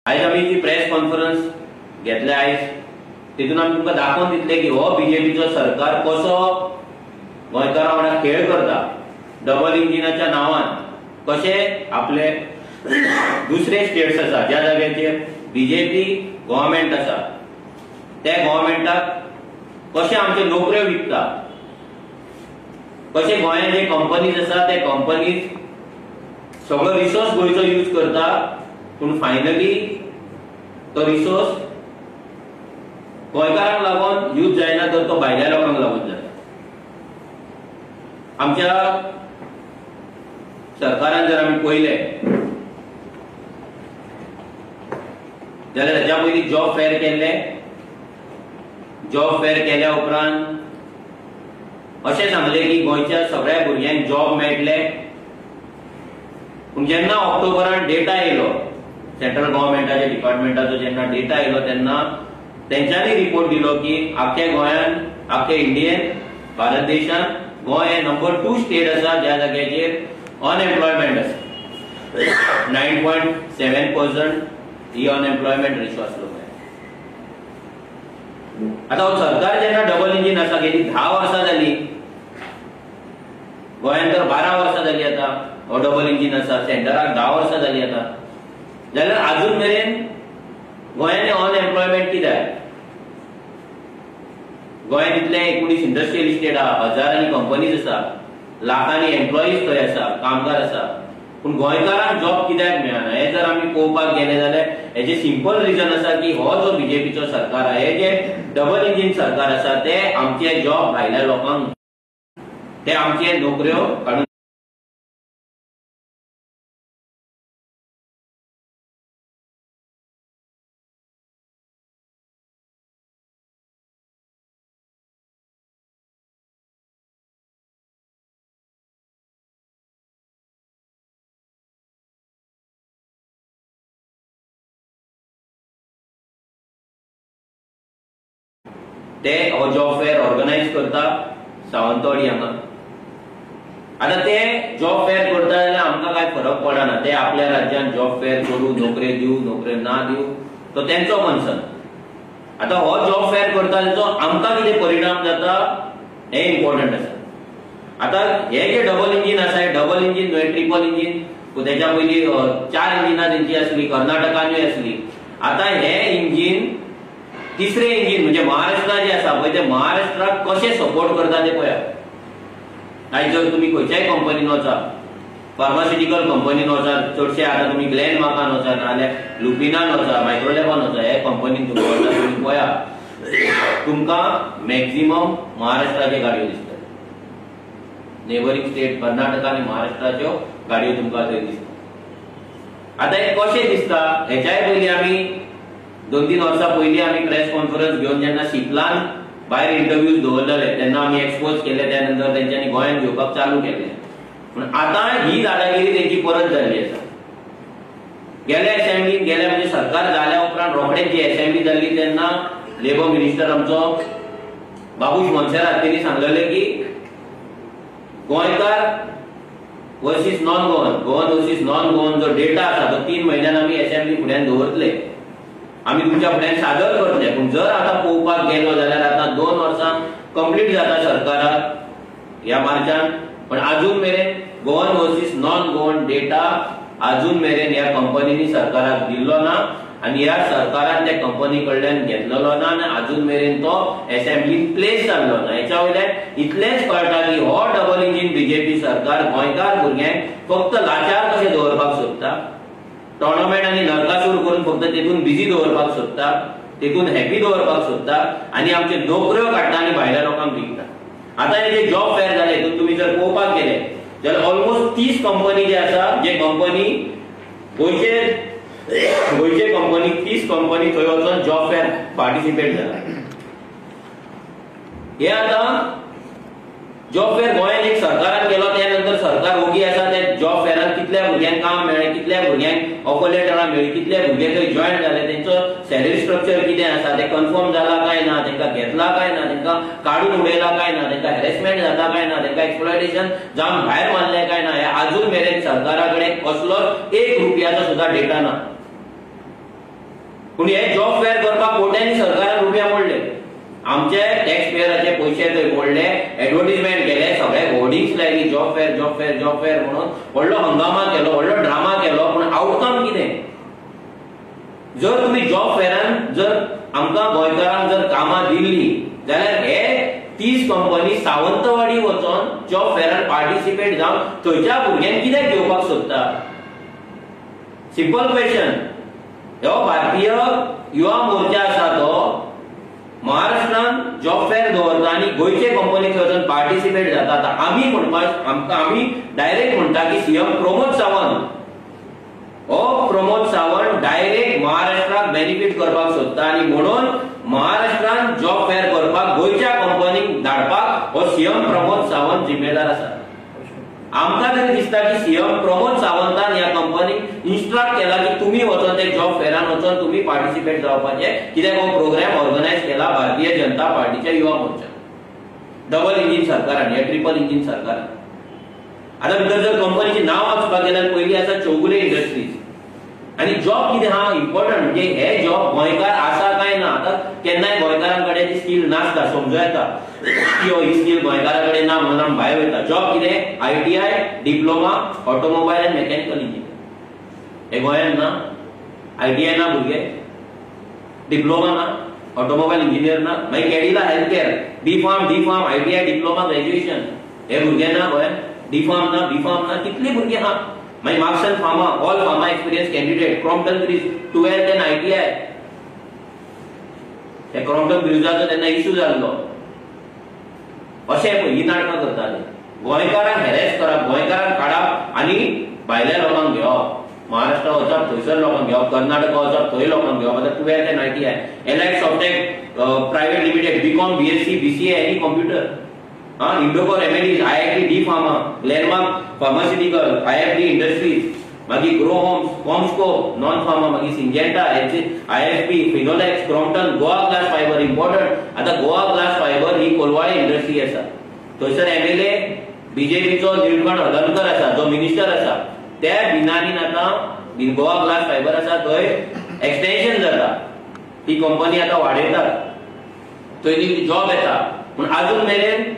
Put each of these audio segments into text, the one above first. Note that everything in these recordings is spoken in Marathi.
आज आम्ही जी प्रेस कॉन्फरन्स घेतल्या आयज तितून आमी तुमकां दाखोवन दितले की हो बीजेपीचो सरकार कसो गोंयकारां वांगडा खेळ करता। डबल इंजिनाच्या नांवान कशे आपले दुसरे स्टेट्स आसा ज्या जाग्याचेर बीजेपी गव्हर्नमेंट आसा त्या गव्हर्नमेंटाक कशे आमचे नोकऱ्यो विकता, कशे गोंयांत जे कंपनीज आसा ते कंपनीज सगळो रिसोर्स गोंयचो यूज करता पण फायनली तो रिसोर्स गोंयकारांक लागून यूज जायना तर तो भायल्या लोकांक लागून जाता। आमच्या सरकारान जर आमी पळयले जाल्यार हेच्या पयलीं जॉब फेअर केल्ले, जॉब फेअर केल्या उपरांत अशें सांगले की गोंयच्या सगळ्या भुरग्यांक जॉब मेळटले। पूण जेन्ना ऑक्टोबरान डेटा येयलो सेंट्रल गव्हर्नमेंटाच्या डिपार्टमेंटाचो जेन्ना डेटा येयलो तेन्ना तेंच्यांनी रिपोर्ट दिलो की आख्या गोंयान आख्या इंडियेन भारत देशान गोंय हे नंबर 2 स्टेट आसा ज्या जाग्याचेर अनएम्प्लॉयमेंट आसा। 9.7% ही अनएम्प्लॉयमेंट रेशो आसलो। आता हो सरकार जेन्ना डबल इंजिन आसा गेली 10 वर्सां जाली, गोंयांत तर 12 वर्सां जाली आता हो डबल इंजिन आसा, सेंटराक 10 वर्सां जाली आता, जाल्यार अजून मेरेन गोंयांत अनएम्प्लॉयमेंट कित्याक? गोंयांत इतले 19 इंडस्ट्रियल इस्टेट आहा, हजारांनी कंपनीज आसा, लाखांनी एम्प्लॉईज थंय आसा, कामगार आसा, पूण गोंयकारांक जॉब कित्याक मेळना? हे जर आमी पळोवपाक गेले जाल्यार हेचे सिंपल रिजन आसा की हो जो बीजेपीचो सरकार आहा, हे जे डबल इंजिन सरकार आसा ते आमचे जॉब भायल्या लोकांक, ते आमचे नोकऱ्यो काडून ते हो जॉब फेअर ऑर्गनायज करता सावंतवाडी हांगा। आता ते जॉब फेअर करता जाल्यार आमकां काय फरक पडना, ते आपल्या राज्यान जॉब फेअर करू, नोकऱ्यो दिवू, नोकऱ्यो ना दिवू तो तेंचो कन्सर्न। आता हो जॉब फेअर करता तेचो आमकां कितें परिणाम जाता हे इम्पॉर्टंट आसा। आता हे जे डबल इंजिन आसा, हे डबल इंजिन न्हय ट्रिपल इंजिन, तेच्या पयलीं 4 इंजिनां तेंची आसली, कर्नाटकानूय आसली। आता हे इंजिन तिसरे इंजिन म्हणजे महाराष्ट्र जे आसा पळय ते महाराष्ट्राक कशे सपोर्ट करता ते पळया। आयज जर तुमी खंयच्याय कंपनीन वचा, फार्मास्युटिकल कंपनीन वचा, चडशे आता तुमी ग्लेनमार्कान वचा नाल्यार लुपिनान वचा, मायक्रोलॅबान वचा, हे कंपनीन तुमी वचा तुमी पळया तुमकां मॅक्झिमम महाराष्ट्राचे गाडयो दिसतात। नेबरिंग स्टेट कर्नाटक आनी महाराष्ट्राच्यो गाडयो तुमकां थंय दिसतात। आता हे कशें दिसता हेच्याय पयलीं आमी 2-3 वर्सां पयलीं आमी प्रेस कॉन्फरन्स घेवन जेन्ना सिपलान भायर इंटरव्यूज दवरलेले तेन्ना आमी एक्सपोज केले, त्या नंतर तेंच्यांनी गोंयांत घेवपाक चालू केले। पूण आतां ही दादागिरी तेंची परत जाल्ली आसा। गेल्या असेंब्लीन गेल्या म्हणजे सरकार जाल्या उपरांत रोखडेच जी असेंब्ली जाल्ली तेन्ना लेबर मिनिस्टर आमचो बाबूश मोन्सेरात तेणी सांगलेले की गोंयकार versus non Goan, Goan versus non Goan जो डेटा आसा तो 3 म्हयन्यान आमी असेंब्ली फुड्यान दवरतले, आमी तुमच्या फुड्यान सादर करतले। पूण जर आता पळोवपाक गेलो जाल्यार आता 2 वर्सां कंप्लीट जाता सरकाराक ह्या मार्चान, पण अजून मेरेन Goan versus non Goan data अजून मेरेन ह्या कंपनीनी सरकाराक दिल्लो ना आनी ह्या सरकारान त्या कंपनी कडल्यान घेतलेलो ना आनी अजून मेरेन तो असेंब्लीन प्लेस जाल्लो ना। हेच्या वयल्यान इतलेंच कळटा की हो डबल इंजिन बीजेपी सरकार गोंयकार भुरग्यांक फक्त लाचार कशें दवरपाक सोदता, टोर्नामेंट आणि नरकासूर करून फक्त तेतून बिजी दवरपाक सोदता, तेतून हॅपी दवरपाक सोदता आनी आमचे नोकऱ्यो काडटा आनी भायल्या लोकांक विकता। आता हे जे जॉब फेअर जाले हितून तुमी जर पळोवपाक गेले जाल्यार ऑलमोस्ट 30 कंपनी जे आसा, जे कंपनी गोंयचे कंपनी 30 कंपनी थंय वचून जॉब फेअर पार्टिसिपेट जाला। हे आता जॉब फेअर गोंयांत एक सरकारान केलो, त्यानंतर सरकार ओगी आसा ते जॉब फेअरान कितल्या भुरग्यांक काम मेळ्ळें, कितल्या भुरग्यांक ऑफर लेटरां मेळ्ळी, कितले भुरगे थंय जॉयन जाले, तेंचो सॅलरी स्ट्रक्चर कितें आसा ते कन्फर्म जाला काय ना, तेंकां घेतला काय ना, तेंकां काडून उडयला काय ना, तेंकां हॅरेसमेंट जाता काय ना, तेंकां एक्सप्लॉयटेशन जावन भायर मारलें काय ना, हे अजून मेरेन सरकारा कडेन कसलोच 1 रुपयाचो सुद्धा डेटा ना। पूण हे जॉब फेअर करपाक कोट्यांनी सरकारान रुपया मोडले, आमचे टॅक्स पेयराचे पयशे थंय मोडले, एडव्हर्टिजमेंट केले, सगळे होर्डिंग्स लायली job fair job fair job fair म्हणून व्हडलो हंगामा केलो, व्हडलो ड्रामा केलो, पूण आउटकम कितें? जर तुम्ही जॉब फेअरान जर आमकां गोंयकारांक जर कामां दिल्ली जाल्यार हे 30 कंपनी सावंतवाडी वचोन जॉब फेअरान पार्टिसिपेट जावन थंयच्या भुरग्यांक कित्याक घेवपाक सोदता? Simple question. हो भारतीय युवा मोर्चा आसा तो महाराष्ट्रान जॉब फेअर दवरता आनी गोंयचे कंपनी थंय वचोन पार्टिसिपेट जाता. आतां आमी म्हणपाक आमी डायरेक्ट म्हणटा की सीएम प्रमोद सावंत हो प्रमोद सावंत डायरेक्ट महाराष्ट्राक बेनिफिट करपाक सोदता आनी म्हणून महाराष्ट्रान जॉब फेअर करपाक गोंयच्या कंपनीक धाडपाक हो सीएम प्रमोद सावंत जिम्मेदार आसा. आमकां तरी दिसता की सीएम प्रमोद सावंतान ह्या कंपनीक इन्स्ट्रक्ट केला की तुम्ही वचोन ते जॉब फेअरान वचोन तुम्ही पार्टिसिपेट जावपाचे, कित्याक हो प्रोग्राम ऑर्गनायज केला भारतीय जनता पार्टीच्या युवा मोर्चा डबल इंजिन सरकारान, हे ट्रिपल इंजिन सरकारान. आता भितर जर कंपनीचे नाव वाचपाक गेल्यार पयली आसा चौगुले इंडस्ट्रीज. आनी जॉब कितें हा इम्पॉर्टंट म्हणजे हे जॉब गोंयकार आसा काय ना. आता केन्नाय गोंयकारांकडे ती स्किल नासता, समजूं येता की ही स्किल गोंयकारांकडे ना म्हणून आमी भायर वयता. जॉब कितें? ITI, diploma, automobile end mechanical engineer. हे गोंयांत ना. ITI ना भुरगे, डिप्लोमा ना, ऑटोमोबाईल इंजिनियर ना, मागीर Cadila health care, D pharm ITI, diploma, graduation, हे भुरगे ना गोंयांत. डी फार्म ना, कितले भुरगे हा. मागीर marks end pharma, all pharma experience candidate, Crompton bridge, 12th and ITI. हे क्रॉम्प्टन ब्रिजाचो तेन्ना इश्यू जाल्लो. अशें पळय ही नाटकां करताले. गोंयकारांक हॅरेस करप, गोंयकारांक काडप आनी भायल्या लोकांक घेवप. महाराष्ट्रा वचप थंयसर लोकांक घेवप, कर्नाटका वचप थंय लोकांक घेवप. आतां 12th and ITI, elite softtech private limited, BCom, BSc, BCA, any computer, Indoco remedies, IIT, D pharma, Glenmark pharmaceutical, IFD industries, मागीर grow homes, CommScope, non pharma, मागीर Syngenta, IFP, Finolex, Crompton, Goa glass fibre. Important, आता गोवा ग्लास फायबर ही कोलवाळे इंडस्ट्री आसा. थंयसर MLA बीजेपीचो निळकंठ हलर्णकर आसा जो मिनिस्टर आसा. त्या बिनानीन आता गोवा ग्लास फायबर आसा थंय एक्सटेन्शन जाता. ती कंपनी आता वाडयतात, थंय जॉब येता. पूण अजून मेरेन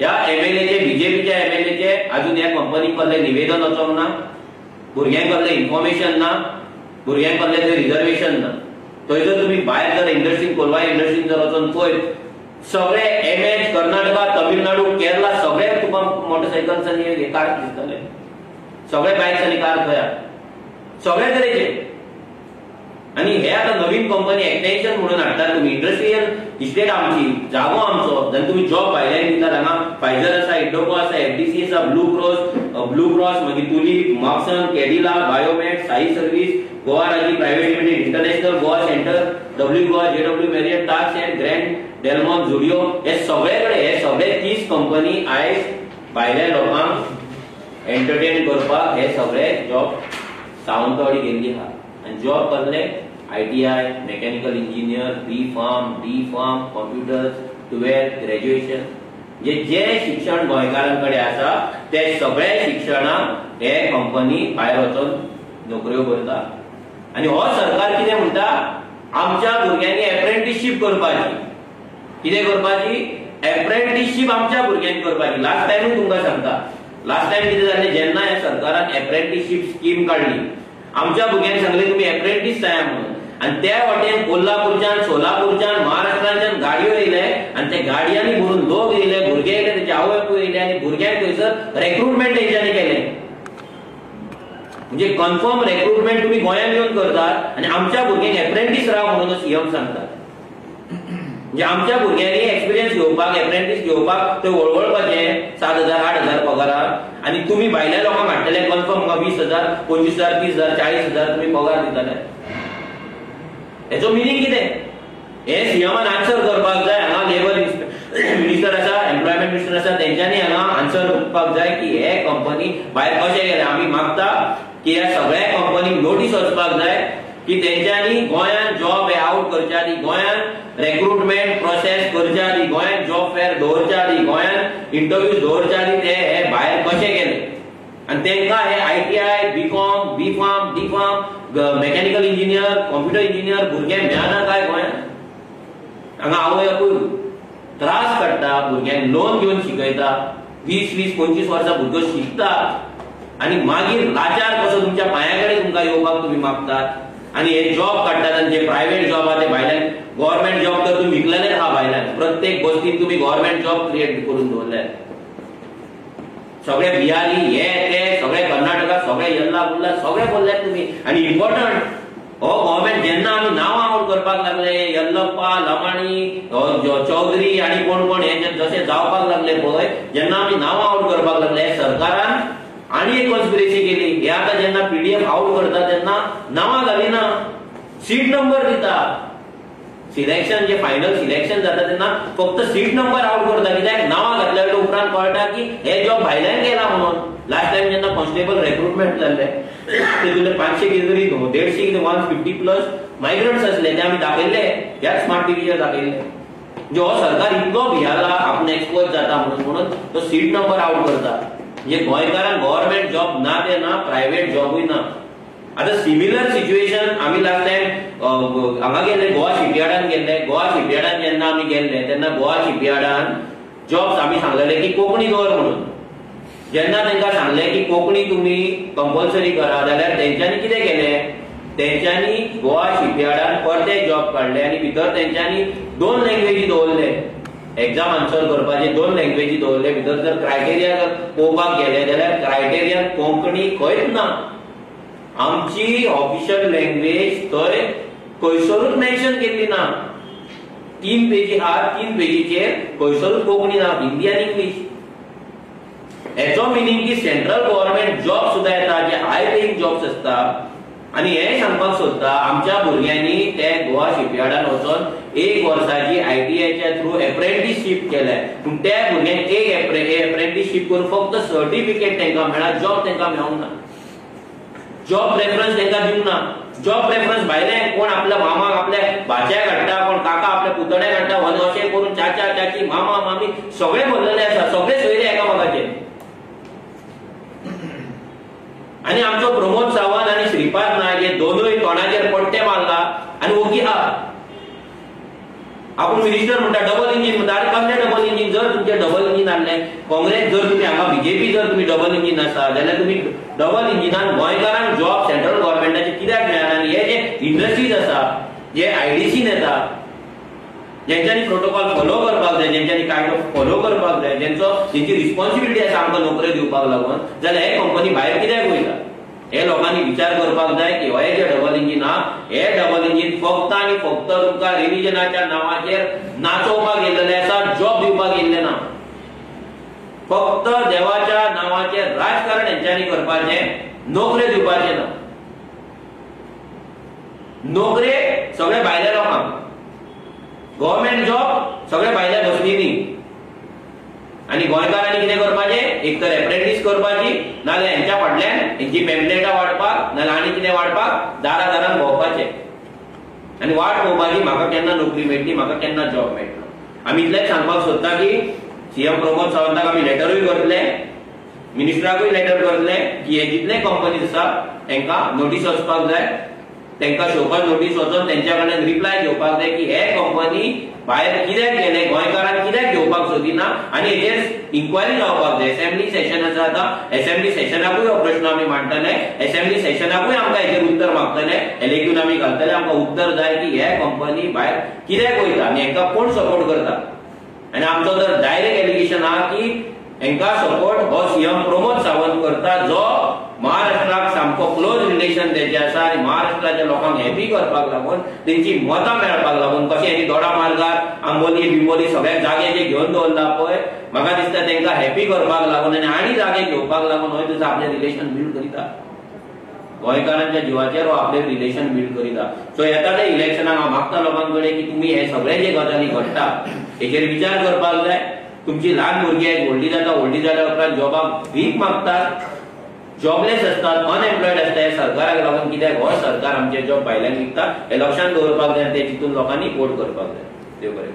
ह्या MLAचे, बीजेपीच्या MLAचे अजून ह्या कंपनीक कसले निवेदन वचोंक ना, भुरग्यांक कसले इन्फॉर्मेशन ना, भुरग्यांक कसले थंय रिजर्वेशन ना. थंय जर तुम्ही भायर जर इंडस्ट्रीन, कोलवा इंडस्ट्रीन जर वचोन पळयत, सगळे MS, कर्नाटका, तमिळनाडू, केरला सगळे तुका मोटरसायकल्स आनी कार्स दिसतले. सगळे बायक्स आनी कार थंय सगळे तरेचे. आणि हे आता नवीन कंपनी एक्सटेन्शन म्हणून हाडटात तुम्ही. इंडस्ट्रियल इस्टेट आमची, जागो आमचो, जाल्यार तुम्ही जॉब भायल्यान दितात. हांगा फायझर आसा, इंडोको आसा, FDC आसा, ब्लू क्रॉस, मागीर tulip, Marksans, Cadila, Biomet, Sai service, Goa राजी private limited, international Goa centre, W Goa, JW Marriott, task and grand Delmon, Zudio, हे सगळेकडे हे सगळे 30 कंपनी आयज भायल्या लोकांक एंटरटेन करपाक हे सगळे जॉब सावंतवाडी गेल्ली आहा. आणि जॉब कसले? ITI, mechanical engineer, B pharm, D pharm, computers, 12th, graduation. जे शिक्षण गोंयकारांकडे आसा ते सगळे शिक्षणाक हे कंपनी भायर वचून नोकऱ्यो करता. आणि हो सरकार कितें म्हणटा? आमच्या भुरग्यांनी एप्रेंटिसशीप करपाची. कितें करपाची? एप्रेंटिसशीप आमच्या भुरग्यांनी करपाची. लास्ट टायमूय तुमकां सांगता, लास्ट टायम कितें जालें, जेन्ना ह्या सरकारान एप्रेंटिसशीप स्कीम काडली, आमच्या भुरग्यांनी सांगले तुम्ही एप्रेंटिस जाया म्हणून. आणि त्या वाटेन कोल्हापूरच्यान, सोलापूरच्यान, महाराष्ट्राच्यान गाडयो येयले आणि त्या गाडयांनी भरून लोक येयले, भुरगे येयले, त्याचे आवय बापूय येयले आणि भुरग्यांक थंयसर रिक्रुटमेंट तेंच्यांनी केलें. म्हणजे कन्फर्म रिक्रुटमेंट तुम्ही गोंयांत येवन करतात आणि आमच्या भुरग्यांक एप्रेंटिस राव म्हणून सीएम सांगतात. म्हणजे आमच्या भुरग्यांनी एक्सपिरियन्स घेवपाक, एप्रेंटिस घेवपाक थंय वळवळपाचें 7,000 8,000 पगारार. आणि तुम्ही भायल्या लोकांक हाडटले कन्फर्म 20,000 25,000 30,000 40,000 तुम्ही पगार दिताले. हेचो मिनिंग कितें? हे सीएमान आन्सर करपाक जाय. हांगा लेबर मिनिस्टर आसा, एम्प्लॉयमेंट मिनिस्टर आसा, तेंच्यांनी हांगा आन्सर करपाक जाय की हे कंपनी भायर कशें गेले. आमी मागता की ह्या सगळ्या कंपनीक नोटीस वचपाक जाय की तेंच्यांनी गोंयांत जॉब हे आउट करचे आदी, गोंयांत रिक्रुटमेंट प्रोसेस करचे आदी, गोंयांत जॉब फेअर दवरचे आदी, गोंयांत इंटरव्यूज दवरचे आदी ते हे भायर कशें गेले. आणि तेंकां हे ITI, BCom, B pharm, D uniform mechanical engineer computer engineer भुरग्यांक मेळना काय गोंयांत हांगा आवय त्रास काडटा भुरग्यांक लोन घेवन शिकयता 20-25 वर्सां भुरगो शिकता आणि मागीर लाचार कसो तुमच्या पांयाकडे तुमकां येवपाक तुम्ही मागतात आणि हे जॉब काडटात आणि जे प्रायव्हेट जॉब आहा ते भायल्यान गव्हर्नमेंट जॉब तर तुम्ही विकलेलेच आहा भायल्यान प्रत्येक बस्तीत तुम्ही गव्हर्नमेंट जॉब क्रिएट करून दवरले सगळे बिहारी हे ते सगळे कर्नाटका सगळे येल्ला बुल्ला सगळे बोलल्यात तुम्ही आणि इम्पॉर्टंट हो गव्हर्नमेंट जेन्ना आमी नांवां आवड करपाक लागले येल्लप्पा लमाणी चौधरी आणि कोण कोण हे जसे जावपाक लागले पळय जेन्ना आमी नांवां आवड करपाक लागले सरकारान आणि एक कॉन्स्पिरसी केली हे आता जेन्ना पीडीएफ आउट करता तेन्ना नांवां घालिना सीट नंबर दिता सिलेक्शन जे फायनल सिलेक्शन जाता तेन्ना फक्त सीट नंबर आउट करता कित्याक नांवां घातल्या उपरांत कळटा की हे जॉब भायल्यान गेला म्हणून लास्ट टाइम जेन्ना कॉन्स्टेबल रिक्रुटमेंट जाल्ले तेतूंतले 500 कितें तरी 150 कितें 150+ मायग्रंट्स असले ते आमी दाखयले ह्याच स्मार्ट टीव्हीचेर दाखयले जो सरकार इतलो भियाला आपण एक्सपोज जाता म्हणून तो सीट नंबर आउट करता म्हणजे गोंयकारांक गव्हर्नमेंट जॉब ना ते ना प्रायव्हेट जॉबूय ना आता सिमिलर सिच्युएशन आम्ही लास्ट टाइम हांगा गेले गोवा शिपयार्डान गेले गोवा शिपयार्डान जेन्ना आमी गेल्ले तेन्ना गोवा शिपयार्डान जॉब्स आमी सांगलेले की कोंकणी दवर म्हणून जेन्ना तांकां सांगले की कोंकणी तुम्ही कंपल्सरी करा जाल्यार तेंच्यांनी कितें केलें तेंच्यांनी गोवा शिपयार्डान परते जॉब काडले आनी भितर तेंच्यांनी 2 लँग्वेजी दवरले एग्जाम आन्सर करपाचे 2 लँग्वेजी दवरले भितर जर क्रायटेरिया जर पळोवपाक गेले जाल्यार क्रायटेरिया कोंकणी खंयच ना आमची ऑफिशियल लँग्वेज थंय खंयसरूच मेन्शन केल्ली ना 3 पेजी आहा 3 पेजीचेर खंयसरूच कोंकणी ना हिंदी आनी इंग्लीश हेचो मिनिंग की सेंट्रल गव्हर्नमेंट जॉब सुद्धा येता जे हाय पेईंग जॉब्स असता आणि हे सांगपाक सोदता आमच्या भुरग्यांनी ते गोवा शिपयार्डान वचून 1 वर्साची आयटीआयच्या थ्रू अप्रेंटिसशीप केल्या पूण त्या भुरग्यांक एक अप्रेंटिसशीप करून फक्त सर्टिफिकेट तांकां मेळ्ळा जॉब तांकां मेळूंक ना जॉब प्रेफरन्स तांकां दिवंक ना जॉब प्रेफरन्स भायले कोण आपल्या मामाक आपल्या भाच्याक हाडटा कोण काका आपल्या पुतण्याक हाडटा अशें करून चाचा चाची मामा मामी सगळे भरलेले आसा सगळे सोयरे एकामेकाचे आणि आमचो प्रमोद सावंत आणि श्रीपाद नायक हे दोनूय तोंडाचेर पट्टे मारला आणि ओगी हा आपण मिनिस्टर म्हणटा डबल इंजिन म्हणटा अरे कसले डबल इंजिन जर तुमचे डबल इंजिन आणले काँग्रेस जर तुम्ही हांगा बीजेपी जर तुम्ही डबल इंजिन आसा जाल्यार तुम्ही डबल इंजिनान गोंयकारांक जॉब सेंट्रल गव्हर्नमेंटाचे कित्याक मेळना आनी हे जे इंडस्ट्रीज आसा जे आयडीसीन येता जेंच्यांनी प्रोटोकॉल फॉलो करपाक जाय जेंच्यांनी कायदो फॉलो करपाक जाय जेंची रिस्पॉन्सिबिलिटी आसा आमकां नोकऱ्यो दिवपाक लागून जाल्यार हे कंपनी भायर कित्याक वयता हे लोकांनी विचार करपाक जाय की हे जे डबल इंजिन आहा हे डबल इंजिन फक्त आनी फक्त तुमकां रिलिजनाच्या नांवाचेर नाचोवपाक येयल्लें आसा जॉब दिवपाक येयल्लें ना फक्त देवाच्या नांवाचेर राजकारण हेंच्यांनी करपाचें नोकऱ्यो दिवपाचें ना नोकरे सगळे भायल्या लोकांक गव्हर्नमेंट जॉब सगळे भायल्या बसलींनी आणि गोंयकारांनी कितें करपाचें एक तर एप्रेंटीस करपाची नाल्यार हेंच्या फाटल्यान हेंची पॅम्पलेटां वाडपाक नाल्यार आनी कितें वाडपाक दारान भोंवपाचें आनी वाट पळोवपाची म्हाका केन्ना नोकरी मेळटली म्हाका केन्ना जॉब मेळटलो आमी इतलेंच सांगपाक सोदता की सीएम प्रमोद सावंताक आमी लेटरूय करतले मिनिस्टराकूय लेटर करतले की हे जितले कंपनीज आसा तांकां नोटीस वचपाक जाय तांकां शोकॉज नोटीस वचोन तेंच्या कडल्यान रिप्लाय घेवपाक जाय की हे कंपनी भायर कित्याक गेले गोंयकारांक कित्याक घेवपाक सोदिना आनी हेजेर इन्क्वायरी जावपाक जाय असेंब्ली सेशन आसा आतां असेंब्ली सेशनाकूय हो प्रश्न आमी मांडटले असेंब्ली सेशनाकूय आमकां हेजेर उत्तर मागतले लेखून आमी घालतले आमकां उत्तर जाय की हे कंपनी भायर कित्याक वयता आनी हेंकां कोण सपोर्ट करता आनी आमचो जर डायरेक्ट एलिगेशन आहा की हेंकां सपोर्ट हो सीएम प्रमोद सावंत करता जो महाराष्ट्राक सामको क्लोज रिलेशन तेजे आसा आनी महाराष्ट्राच्या लोकांक हॅपी करपाक लागून तेंची मतां मेळपाक लागून कशें हेणी दोडा मार्गार आंबोली बिंबोली सगळ्या जागे जे घेवन दवरला पळय म्हाका दिसता तेंकां हॅपी करपाक लागून आनी जागे घेवपाक लागून हो दिसा आपलें रिलेशन बिल्ड करिता गोंयकारांच्या जिवाचेर हो आपलें रिलेशन बिल्ड करिता सो येता ते इलेक्शनाक हांव मागता लोकां कडेन की तुमी हे सगळे जे गजाली घडटा हेचेर विचार करपाक जाय तुमची ल्हान भुरगीं आहेत व्हडली जाता उपरांत जॉबाक भीक मागतात जॉबलेस असतात अनएम्प्लॉयड असतात हे सरकाराक लागून कित्याक हो सरकार आमचे जॉब भायल्यान विकता हे लक्षांत दवरपाक जाय ते चिंतून लोकांनी वोट करपाक जाय देव बरें